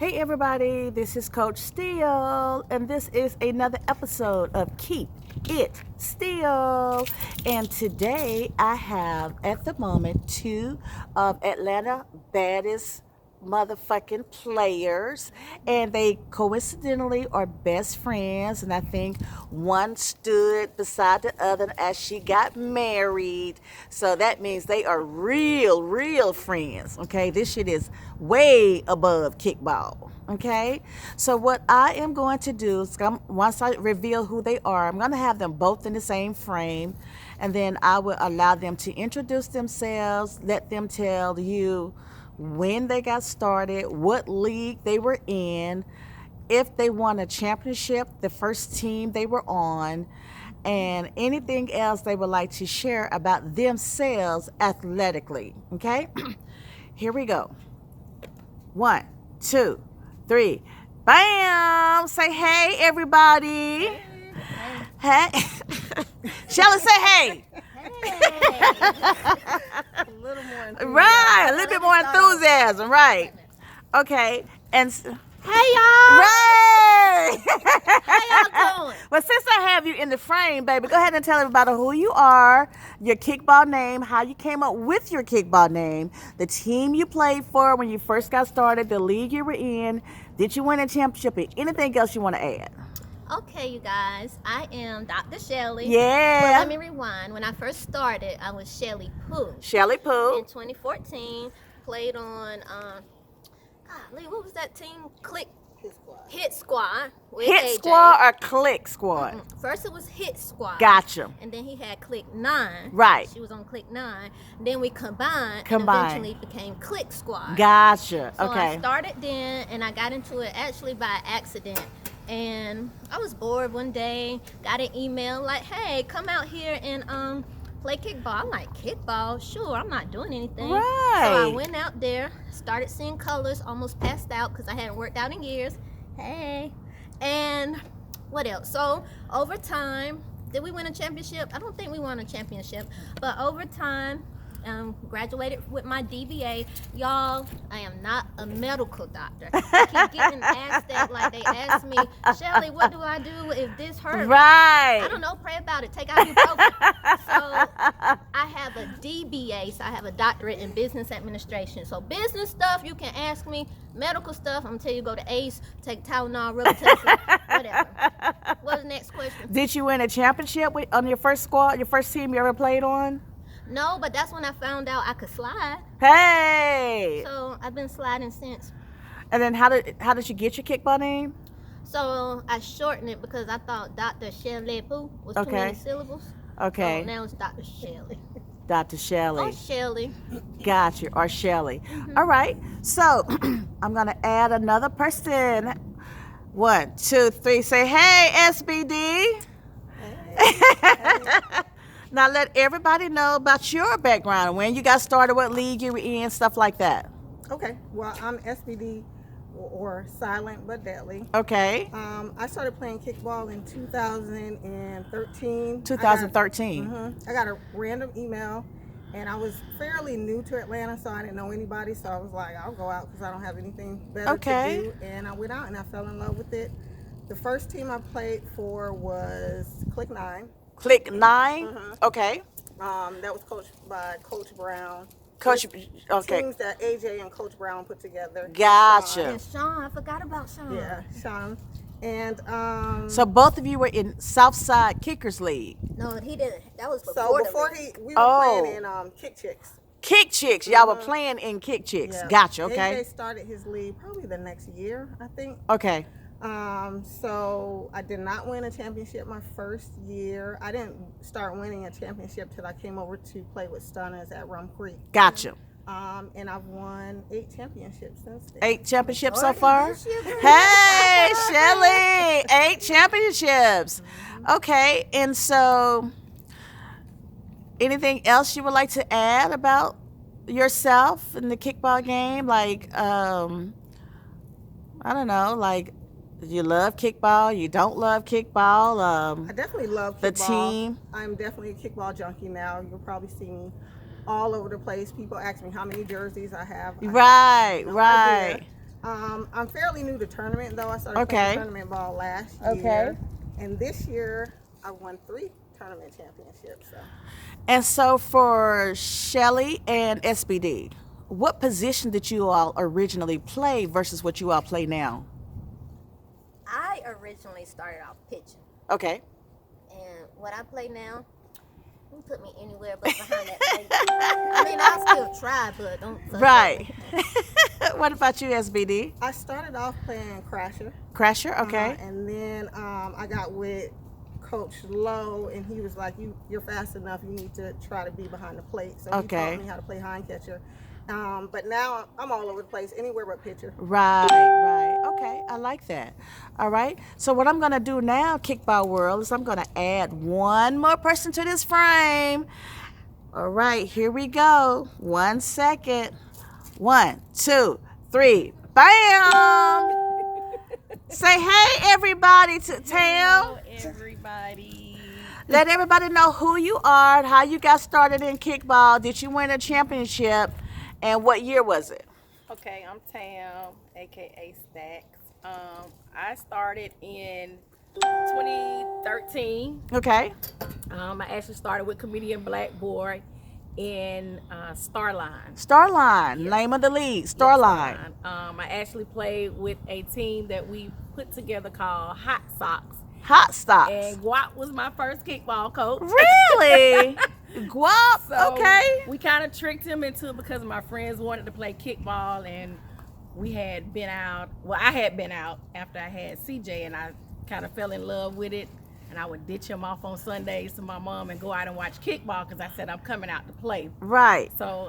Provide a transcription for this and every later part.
Hey everybody, this is Coach STEELE, and this is another episode of Keep It STEELE. And today I have, at the moment, two of Atlanta baddest motherfucking players, and they coincidentally are best friends, and I think one stood beside the other as she got married, so that means they are real friends. Okay, this shit is way above kickball. Okay, so what I am going to do is, once I reveal who they are, I'm going to have them both in the same frame, and then I will allow them to introduce themselves, let them tell you when they got started, what league they were in, if they won a championship, the first team they were on, and anything else they would like to share about themselves athletically. Okay? Here we go. 1, 2, 3. Bam! Say hey, everybody. Hey. Cheley, say hey. A little more enthusiasm. Right, a little bit more enthusiasm, right. Okay, and hey y'all. Right. How y'all doing? Well, since I have you in the frame, baby, go ahead and tell everybody who you are, your kickball name, how you came up with your kickball name, the team you played for when you first got started, the league you were in, did you win a championship, and anything else you want to add? Okay, you guys, I am Dr. Cheley. Yeah. But let me rewind. When I first started, I was Cheley Pooh. Cheley Pooh. In 2014, played on, golly, what was that team? Hit Squad. With Hit AJ. Squad or Click Squad? First it was Hit Squad. Gotcha. And then he had Click 9. Right. She was on Click 9. Then we combined. And eventually became Click Squad. Gotcha. So Okay. I started then, and I got into it actually by accident. And I was bored one day, got an email like, hey, come out here and play kickball. I'm like, kickball? Sure, I'm not doing anything. Right. So I went out there, started seeing colors, almost passed out because I hadn't worked out in years. Hey. And what else? So over time, did we win a championship? I don't think we won a championship. But over time, graduated with my DBA. Y'all, I am not a medical doctor. I keep getting asked that, like they asked me, Cheley, what do I do if this hurts? Right. I don't know, pray about it, take ibuprofen. So I have a DBA, so I have a doctorate in business administration. So business stuff, you can ask me. Medical stuff, I'm gonna tell you, go to ACE, take Tylenol, Robitussin, whatever. What's the next question? Did you win a championship on your first squad, your first team you ever played on? No, but that's when I found out I could slide. Hey! So I've been sliding since. And then how did you get your kickball name? So I shortened it because I thought Dr. Cheley Pooh was too many syllables. Okay. So now it's Dr. Cheley. Dr. Cheley. Oh, Cheley. Got you. Or Cheley. All right. So I'm gonna add another person. 1, 2, 3. Say hey, SBD. Hey. Now let everybody know about your background, when you got started, what league you were in, stuff like that. Okay, well, I'm SBD, or silent but deadly. Okay. I started playing kickball in 2013. 2013. I got a random email, and I was fairly new to Atlanta, so I didn't know anybody, so I was like, I'll go out because I don't have anything better to do, and I went out and I fell in love with it. The first team I played for was Click 9. Click 9? Okay. That was coached by Coach Brown. Coach, okay. Teams that AJ and Coach Brown put together. Gotcha. And Sean, I forgot about Sean. Yeah, Sean. And so both of you were in Southside Kickers League. No, he didn't. That was before. So before we were playing in Kick Chicks. Kick Chicks. Y'all were playing in Kick Chicks. Yeah. Gotcha. Okay. AJ started his league probably the next year, I think. Okay. So I did not win a championship my first year. I didn't start winning a championship till I came over to play with Stunners at Rum Creek. Gotcha. And I've won 8 championships since then. 8 championships so far? Hey, Cheley! 8 championships. Okay, and so anything else you would like to add about yourself in the kickball game? Like, I don't know, like, you love kickball, you don't love kickball? I definitely love kickball. The team? I'm definitely a kickball junkie now. You'll probably see me all over the place. People ask me how many jerseys I have. Right, no right. idea. I'm fairly new to tournament though. I started Okay. playing tournament ball last year. Okay. And this year I won 3 tournament championships. So. And so for Cheley and SBD, what position did you all originally play versus what you all play now? I originally started off pitching, Okay. and what I play now, you can put me anywhere but behind that plate. I mean, I'll still try, but don't. Right. What about you, SBD? I started off playing Crasher. Crasher, okay. And then I got with Coach Lowe, and he was like, "You're fast enough. You need to try to be behind the plate." So he taught me how to play hind catcher. But now I'm all over the place, anywhere but pitcher. Right. Okay, I like that. All right. So what I'm going to do now, Kickball World, is I'm going to add one more person to this frame. All right, here we go. 1 second. 1, 2, 3. Bam! Say hey, everybody, to Tam. Hello, everybody. Let everybody know who you are, how you got started in kickball. Did you win a championship? And what year was it? Okay, I'm Tam, aka Staxx. I started in 2013. Okay. I actually started with comedian Black Boy in Starline. Starline, Yes. name of the league, Starline. I actually played with a team that we put together called Hot Socks. Hot Stocks. And Guap was my first kickball coach. Really? Guap, So okay. we kind of tricked him into it because my friends wanted to play kickball, and we had been out. Well, I had been out after I had CJ, and I kind of fell in love with it. And I would ditch him off on Sundays to my mom and go out and watch kickball because I said I'm coming out to play. Right. So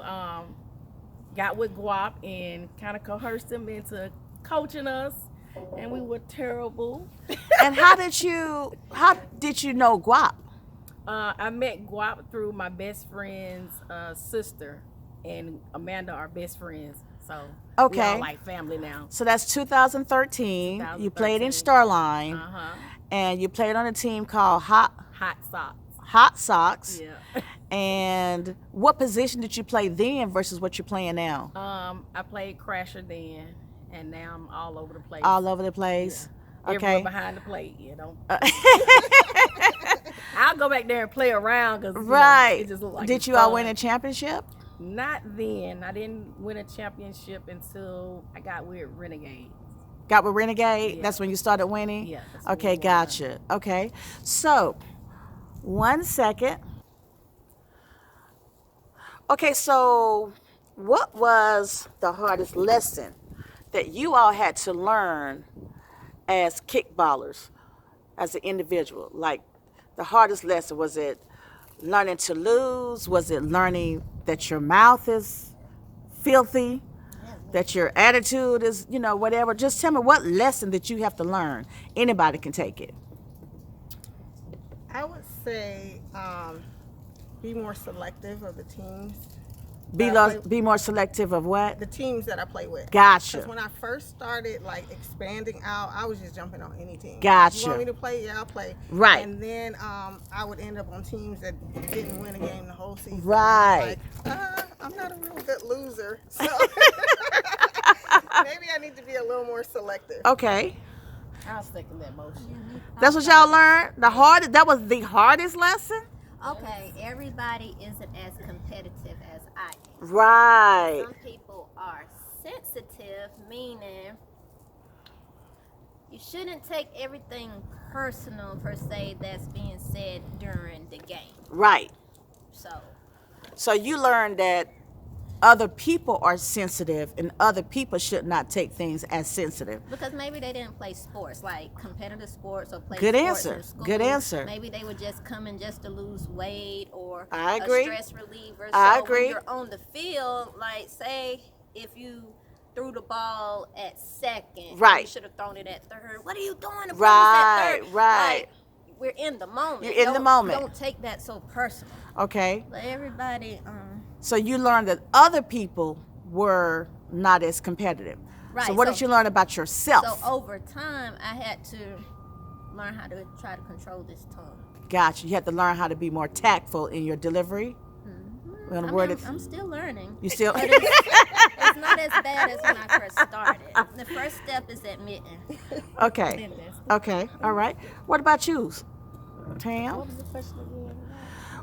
got with Guap and kind of coerced him into coaching us, and we were terrible. And how did you know Guap? I met Guap through my best friend's sister, and Amanda are best friends. So we Okay. all like family now. So that's 2013. You played in 2013. Starline, Uh-huh. and you played on a team called Hot Hot Socks. Sox. Yeah. And what position did you play then versus what you're playing now? I played Crasher then, and now I'm all over the place. All over the place. Everywhere Okay. behind the plate, you know. I'll go back there and play around because Right. it just look like Did it's you all fun. win a championship? Not then. I didn't win a championship until I got with Renegade. Got with Renegade? Yeah. That's when you started winning? Yeah. that's when Okay, we won. gotcha. Okay. So, 1 second. Okay, so what was the hardest lesson that you all had to learn as kickballers, as an individual? Like, the hardest lesson, was it learning to lose? Was it learning that your mouth is filthy? That your attitude is, whatever? Just tell me what lesson that you have to learn. Anybody can take it. I would say be more selective of the teams. Be more selective of what? The teams that I play with. Gotcha. Because when I first started expanding out, I was just jumping on any team. Gotcha. You want me to play? Yeah, I'll play. Right. And then I would end up on teams that didn't win a game the whole season. Right. I'm not a real good loser, so maybe I need to be a little more selective. Okay. I'll second that motion. That's what y'all learned? That was the hardest lesson? Okay, everybody isn't as competitive as I am. Right. Some people are sensitive, meaning you shouldn't take everything personal per se that's being said during the game. Right. So you learned that other people are sensitive and other people should not take things as sensitive. because maybe they didn't play sports, like competitive sports, or play Good sports answer. in school. Good answer. Maybe they were just coming just to lose weight or I agree. a stress reliever. I So agree. when you're on the field, like say if you threw the ball at second, Right. you should have thrown it at third. What are you doing? The ball was Right, at third. right. Like, we're in the moment. You're in the moment. Don't take that so personal. Okay. But everybody, So you learned that other people were not as competitive. right. So what did you learn about yourself? So over time, I had to learn how to try to control this tongue. Gotcha. You had to learn how to be more tactful in your delivery. We're gonna word it. I'm still learning. You still. But it's it's not as bad as when I first started. The first step is admitting. Okay. Okay. All right. What about you, Tam? What was the question again?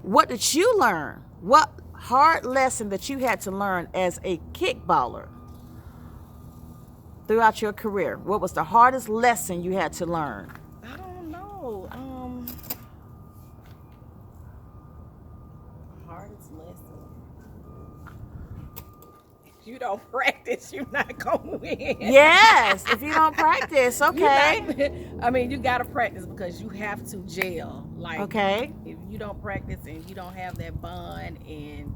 What did you learn? What hard lesson that you had to learn as a kickballer throughout your career? What was the hardest lesson you had to learn? I don't know. Hardest lesson. If you don't practice, you're not gonna win. Yes. If you don't practice, okay. I mean, you gotta practice because you have to gel. Like, Okay. if you don't practice and you don't have that bond, and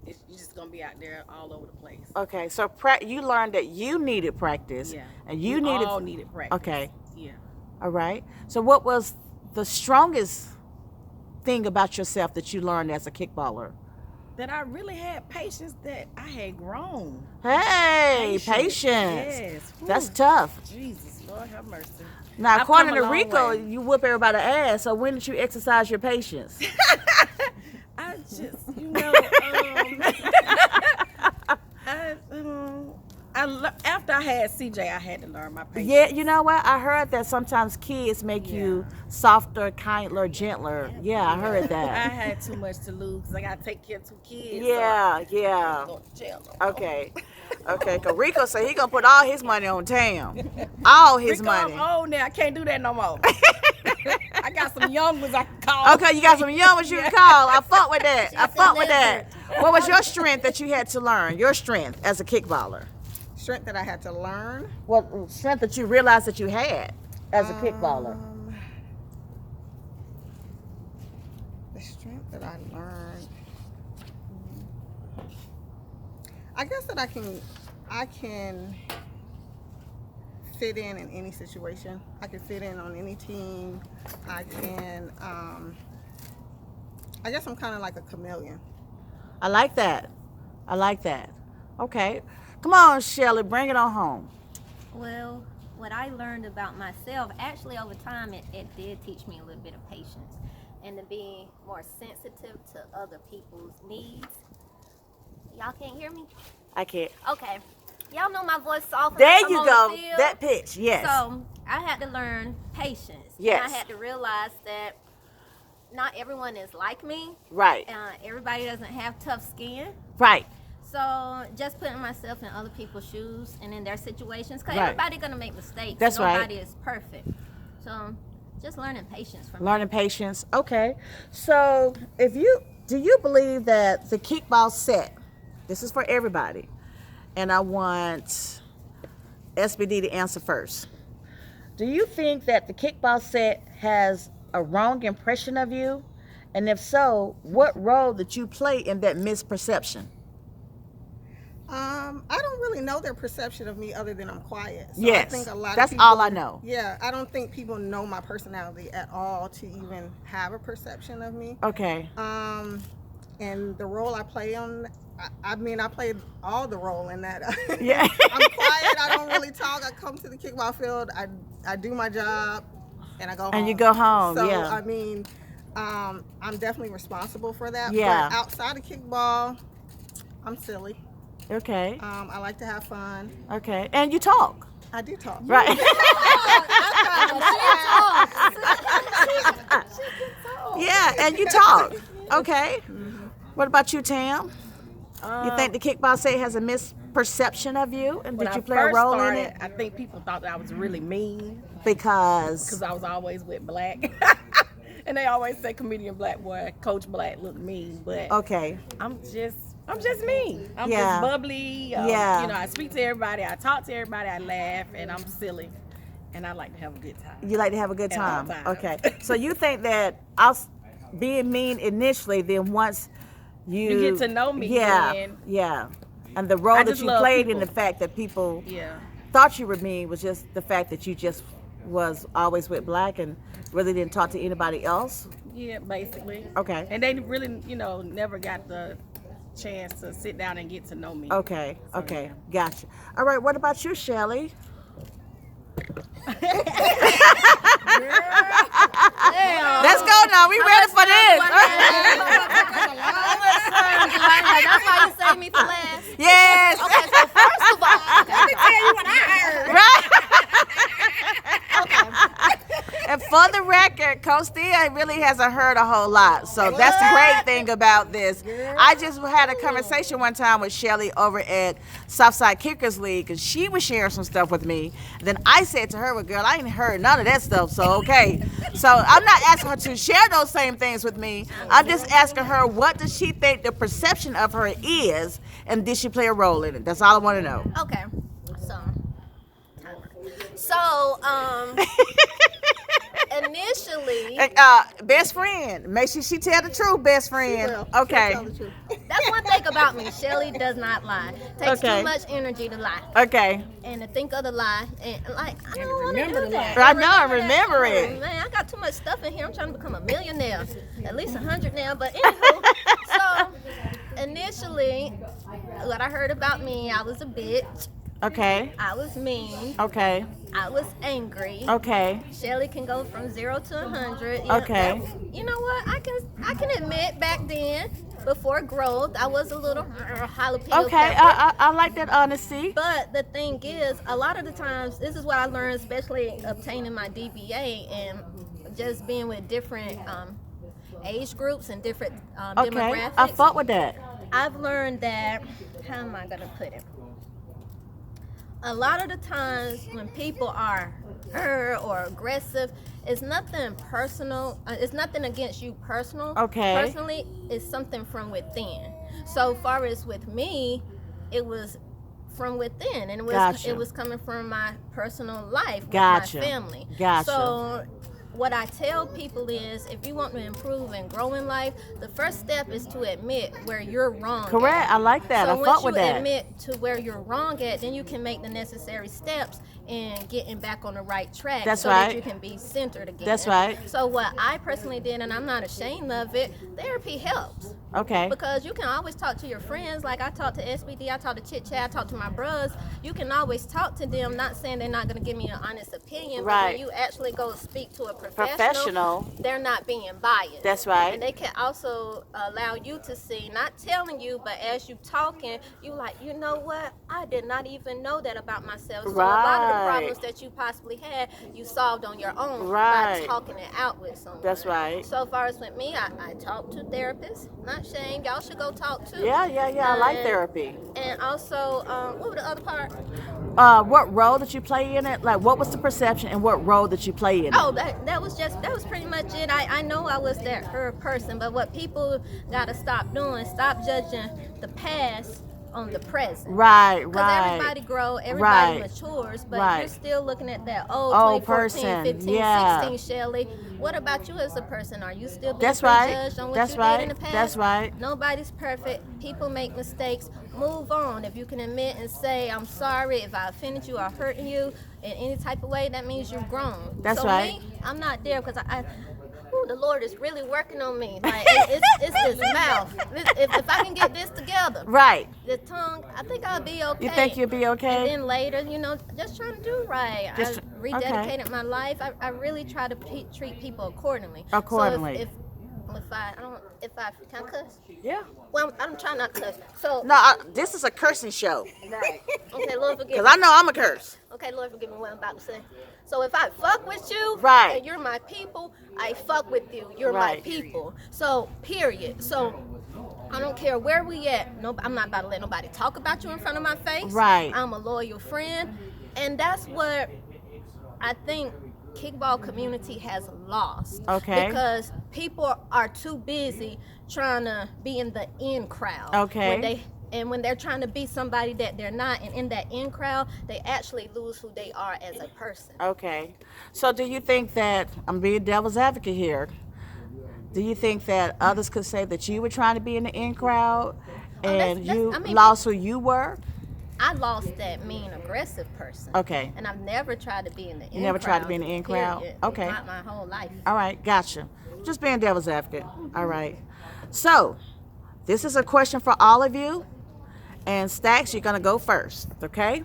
you're just gonna be out there all over the place. Okay. So you learned that you needed practice. Yeah. And you We needed. all needed practice. Okay. Yeah. All right. So what was the strongest thing about yourself that you learned as a kickballer? That I really had patience, that I had grown. Hey, patience. Yes. That's Whew. tough. Jesus, Lord have mercy. Now, I've according come to a long Rico, way. you whoop everybody's ass. So when did you exercise your patience? I just, after I had CJ, I had to learn my patience. Yeah, you know what? I heard that sometimes kids make you softer, kinder, gentler. Yeah, I heard I that. had too much to lose because I got to take care of 2 kids. Yeah, So yeah. I'm going to jail no more. Okay. Okay, because Rico said he going to put all his money on Tam. All his Rico, money. I'm old now. I can't do that no more. I got some young ones I can call. Okay, you got some young ones you can call. I fuck with that. I She's fuck a with that. What was your strength that you had to learn? Your strength as a kickballer? Strength that I had to learn. What strength that you realized that you had as a kickballer? The strength that I learned. I guess that I can fit in any situation. I can fit in on any team. I can. I guess I'm kind of like a chameleon. I like that. I like that. Okay. Come on, Cheley, bring it on home. Well, what I learned about myself, actually over time, it did teach me a little bit of patience and to be more sensitive to other people's needs. Y'all can't hear me? I can't. Okay. Y'all know my voice soft. There I'm you on go. the field. That pitch, yes. So I had to learn patience. Yes. And I had to realize that not everyone is like me. Right. Everybody doesn't have tough skin. Right. So just putting myself in other people's shoes and in their situations, because Right. everybody's gonna make mistakes. That's right. Nobody is perfect. So just learning patience from Learning patience. Okay. So do you believe that the kickball set, this is for everybody, and I want SBD to answer first. Do you think that the kickball set has a wrong impression of you? And if so, what role did you play in that misperception? I don't really know their perception of me other than I'm quiet. So Yes, I think a lot that's of people, all I know. Yeah, I don't think people know my personality at all to even have a perception of me. Okay. And the role I play on, I mean, I played all the role in that. Yeah. I'm quiet. I don't really talk. I come to the kickball field. I do my job, and I go home. And you go home, So, yeah. I mean, I'm definitely responsible for that. Yeah. But outside of kickball, I'm silly. Okay. I like to have fun. Okay. And you talk. I do talk. Right. Yeah, and you talk. Okay. What about you, Tam? You think the kickball set has a misperception of you? And When did you I play a first role started, in it? I think people thought that I was really mean Because because I was always with black. And they always say comedian black boy, Coach Black look mean, but okay. I'm just me. I'm Yeah. just bubbly. Yeah. You know, I speak to everybody, I talk to everybody, I laugh, and I'm silly. And I like to have a good time. You like to have a good At all time. times. Okay. So you think that us being mean initially, then once You get to know me, Yeah. then- Yeah. And the role I that just you love played in people. the fact that people Yeah. thought you were mean was just the fact that you just was always with black and really didn't talk to anybody else. Yeah, basically. Okay. And they really, never got the chance to sit down and get to know me. Okay. Okay. Gotcha. All right. What about you, Cheley? Let's go now. We ready for this. That's why you saved me for last. Yes. Okay, so first of all, Let me tell you what I heard. And for the record, Coach Steele really hasn't heard a whole lot. So that's the great thing about this. I just had a conversation one time with Cheley over at Southside Kickers League, and she was sharing some stuff with me. Then I said to her, well, girl, I ain't heard none of that stuff, so okay. So I'm not asking her to share those same things with me. I'm just asking her, what does she think the perception of her is, and did she play a role in it? That's all I want to know. okay. So, initially, Best friend. Make sure she tell the truth, best friend. Well, Okay. tell the truth. that's one thing about me. Cheley does not lie. Takes Okay. too much energy to lie. Okay. And to think of the lie, and like, I don't want to remember do the that. lie. I know, I that. remember Come it. on, man, I got too much stuff in here. I'm trying to become a millionaire. At least 100 now. But anywho, so initially, what I heard about me, I was a bitch. Okay. I was mean. Okay. I was angry. Okay. Cheley can go from 0 to 100. Okay. You know what? I can admit back then, before growth, I was a little jalapeno Okay. pepper. I like that honesty. But the thing is, a lot of the times, this is what I learned, especially obtaining my DBA and just being with different age groups and different Okay. demographics. I fought with that. I've learned that, how am I going to put it? A lot of the times when people are hurt or aggressive, it's nothing personal. It's nothing against you personally. It's something from within. So far as with me, it was from within, and it was coming from my personal life, with my family. So what I tell people is, if you want to improve and grow in life, the first step is to admit where you're wrong. Correct. I like that. So I fought with once you that. admit to where you're wrong at, then you can make the necessary steps in getting back on the right track. That's so right. that you can be centered again. That's right. So what I personally did, and I'm not ashamed of it, therapy helps. Okay. Because you can always talk to your friends. Like I talk to SBD, I talk to Chit Chat, I talk to my bros. You can always talk to them, not saying they're not going to give me an honest opinion, but Right. when you actually go speak to a professional, they're not being biased. That's right. And they can also allow you to see, not telling you, but as you talking, you like, you know what? I did not even know that about myself. So a lot of the Right. problems that you possibly had, you solved on your own Right. by talking it out with someone. That's right. So far as with me, I talk to therapists. Not shame. Y'all should go talk to. Yeah. I like therapy. And also, what was the other part? What role did you play in it? Like, what was the perception and what role did you play in it? Oh, that was pretty much it. I know I was that her person, but what people gotta stop doing, stop judging the past on the present. Right. Because everybody grow, everybody Right. matures, but Right. you're still looking at that old Old 2014, person. 15, Yeah. 16 Shelly. What about you as a person? Are you still being That's right. prejudged on what That's you right. did in the past? That's right. Nobody's perfect. People make mistakes. Move on. If you can admit and say, I'm sorry if I offended you or hurting you in any type of way, that means you've grown. That's so right. Me, I'm not there because the Lord is really working on me. Like it's this mouth. If I can get this together, Right. the tongue, I think I'll be okay. You think you'll be And okay? then later, just trying to do right. Just- I rededicated my life. I really try to treat people accordingly. Accordingly. So if I can I cuss? Yeah. Well, I'm trying not to cuss. So No, this is a cursing show. right. Okay, Lord forgive Because me. I know I'm a curse. Okay, Lord forgive me what I'm about to say. So if I fuck with you, Right. and you're my people, I fuck with you. You're Right. my people. So period. So I don't care where we at. No, I'm not about to let nobody talk about you in front of my face. Right. I'm a loyal friend, and that's what I think kickball community has lost. Okay. Because people are too busy trying to be in the in crowd. Okay. When they're trying to be somebody that they're not, and in that in crowd, they actually lose who they are as a person. Okay. So do you think that, I'm being devil's advocate here, do you think that others could say that you were trying to be in the in crowd and you lost who you were? I lost that mean, aggressive person. Okay. And I've never tried to be in the in crowd. You never tried to be in the in crowd? Period. Okay. Not my whole life. All right, gotcha. Just being devil's advocate. All right. So, this is a question for all of you. And Staxx, you're going to go first, okay?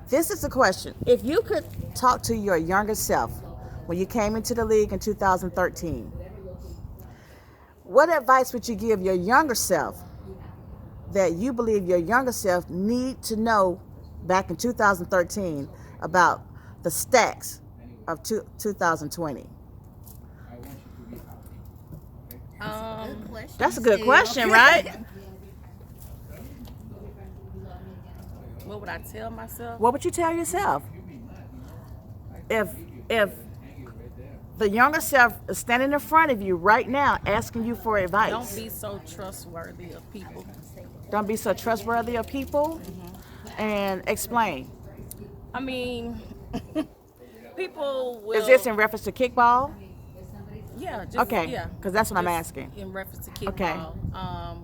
This is a question. If you could talk to your younger self when you came into the league in 2013, what advice would you give your younger self that you believe your younger self need to know back in 2013 about the Staxx of 2020? Good question. That's a good Steve. question, right? What would I tell myself? What would you tell yourself if the younger self is standing in front of you right now asking you for advice? Don't be so trustworthy of people. Don't be so trustworthy of people. And explain. I mean, people will. Is this in reference to kickball? Yeah. Just, Okay, yeah. because that's what I'm Just asking. In reference to kickball. Okay.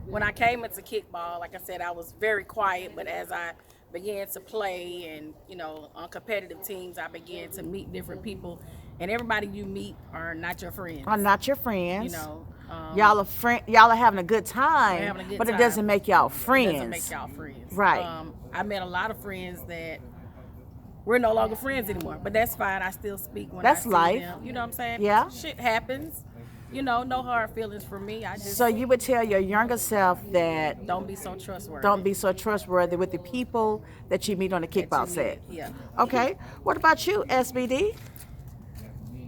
When I came into kickball, like I said, I was very quiet, but as I began to play and, on competitive teams, I began to meet different people, and everybody you meet are not your friends. Are not your friends. Y'all Y'all are having a good time, having a good but time. it doesn't make y'all friends. It doesn't make y'all friends. Right. I met a lot of friends that we're no longer friends anymore, but that's fine. I still speak when That's I see life. them. You know what I'm saying? Yeah. Shit happens. No hard feelings for me. I just So you would tell your younger self that don't be so trustworthy. don't be so trustworthy with the people that you meet on the kickball set. Yeah. Okay. What about you, SBD?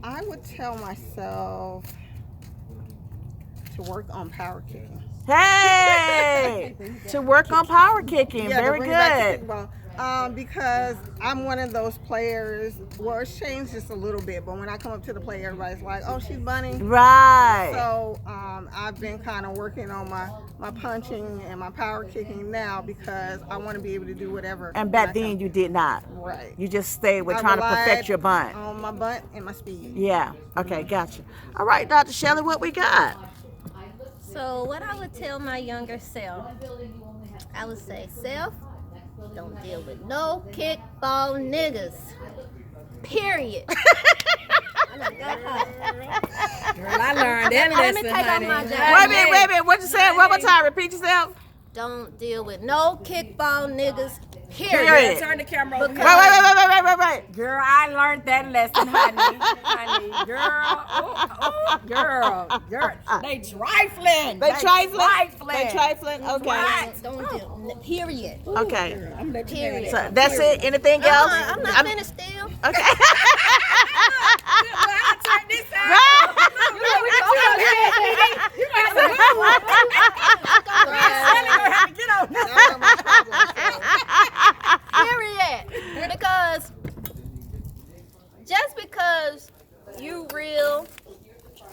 I would tell myself to work on power kicking. Hey, to work on power kicking. Yeah, to Very bring it back to good. kickball. Because I'm one of those players. Well, it's changed just a little bit, but when I come up to the play, everybody's like, "Oh, she's bunny." Right. So I've been kind of working on my punching and my power kicking now because I want to be able to do whatever. And back when I then come. you did not. Right. You just stayed with I trying to relied perfect your bunt. on my bunt and my speed. Yeah. Okay, gotcha. All right, Dr. Cheley, what we got? So what I would tell my younger self, I would say, self, don't deal with no kickball niggas. Period. Girl, I learned that Let me lesson, take off honey. my Wait jacket. a minute. What you said? One more time. Repeat yourself. Don't deal with no kickball niggas. Period. Period. Turn the camera over Because- here. Wait. Girl, I learned that lesson, honey. Girl, they trifling. They trifling? trifling. They trifling? Okay. Don't do. Period. Okay. I'm gonna let you have Period. that. So that's it? Anything else? I'm not finished still. Okay. I'll turn this out. Period. Because just because you real,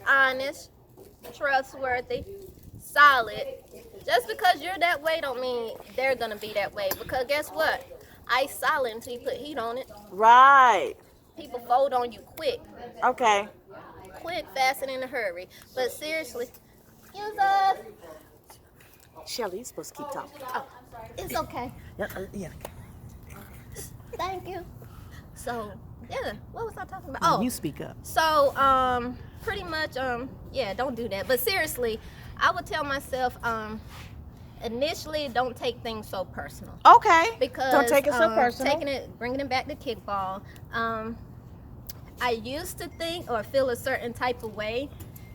honest, trustworthy, solid, just because you're that way don't mean they're gonna be that way. Because guess what? Ice solid until you put heat on it. Right. People fold on you quick. Okay. Quick, fast, and in a hurry. But seriously, use us. Shelly, you're supposed to keep talking. Oh, it's okay. Yeah. Thank you. So, yeah, what was I talking about? Oh, You speak up. so pretty much yeah, don't do that. But seriously, I would tell myself initially don't take things so personal. Okay. Because Don't take it so personal. bringing it back to kickball. I used to think or feel a certain type of way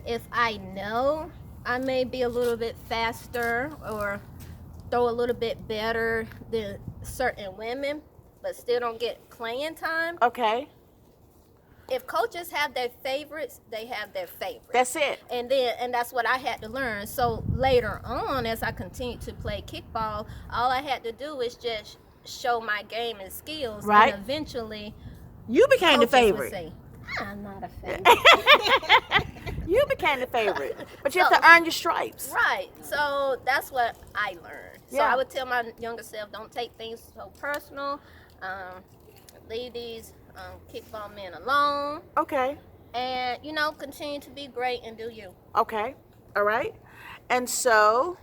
if I know I may be a little bit faster or throw a little bit better than certain women, but still don't get playing time. Okay. If coaches have their favorites, they have their favorites. That's it. And that's what I had to learn. So later on, as I continued to play kickball, all I had to do is just show my game and skills. Right. And eventually, You became the coaches would favorite. say, I'm not a favorite. You became the favorite. But you have to earn your stripes. Right. So that's what I learned. So Yeah. I would tell my younger self, don't take things so personal. Leave these kickball men alone. Okay. And, continue to be great and do you. Okay. All right. And so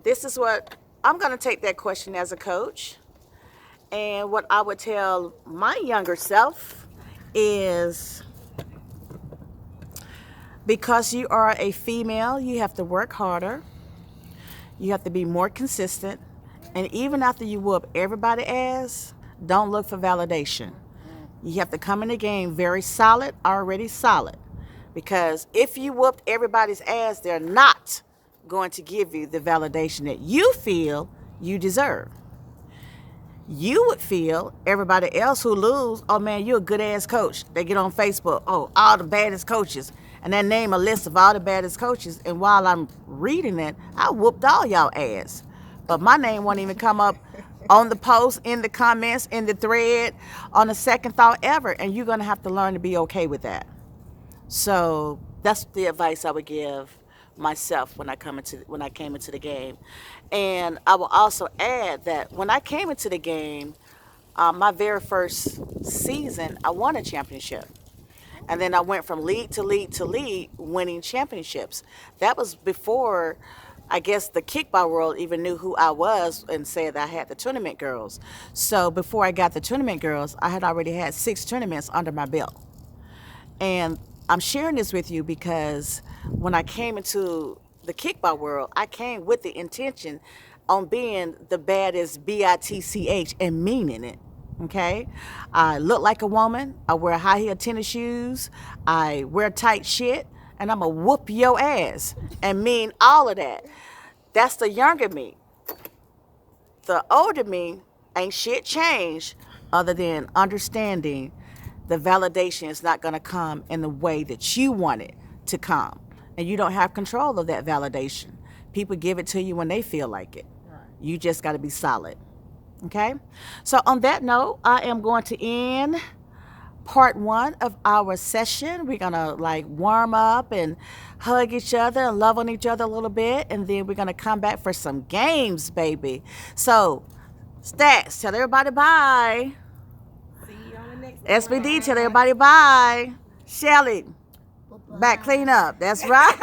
this is what I'm going to take that question as a coach. And what I would tell my younger self is because you are a female, you have to work harder. You have to be more consistent. And even after you whoop everybody's ass, don't look for validation. You have to come in the game very solid, already solid. Because if you whooped everybody's ass, they're not going to give you the validation that you feel you deserve. You would feel everybody else who lose, oh man, you're a good ass coach. They get on Facebook, oh, all the baddest coaches, and then name a list of all the baddest coaches. And while I'm reading it, I whooped all y'all ass. But my name won't even come up on the post, in the comments, in the thread, on a second thought ever. And you're gonna have to learn to be okay with that. So that's the advice I would give myself when I came into the game. And I will also add that when I came into the game, my very first season, I won a championship. And then I went from league to league to league, winning championships. That was before, I guess, the kickball world even knew who I was and said that I had the tournament girls. So before I got the tournament girls, I had already had 6 tournaments under my belt. And I'm sharing this with you because when I came into the kickball world, I came with the intention on being the baddest bitch and meaning it. Okay, I look like a woman. I wear high heel tennis shoes. I wear tight shit, and I'ma whoop your ass and mean all of that. That's the younger me. The older me ain't shit changed other than understanding the validation is not gonna come in the way that you want it to come, and you don't have control of that validation. People give it to you when they feel like it. You just got to be solid. Okay, so on that note, I am going to end part 1 of our session. We're gonna like warm up and hug each other and love on each other a little bit, and then we're gonna come back for some games, baby. So Staxx, tell everybody bye. See you on the next SBD, one. tell everybody bye. Cheley, back clean up. That's right.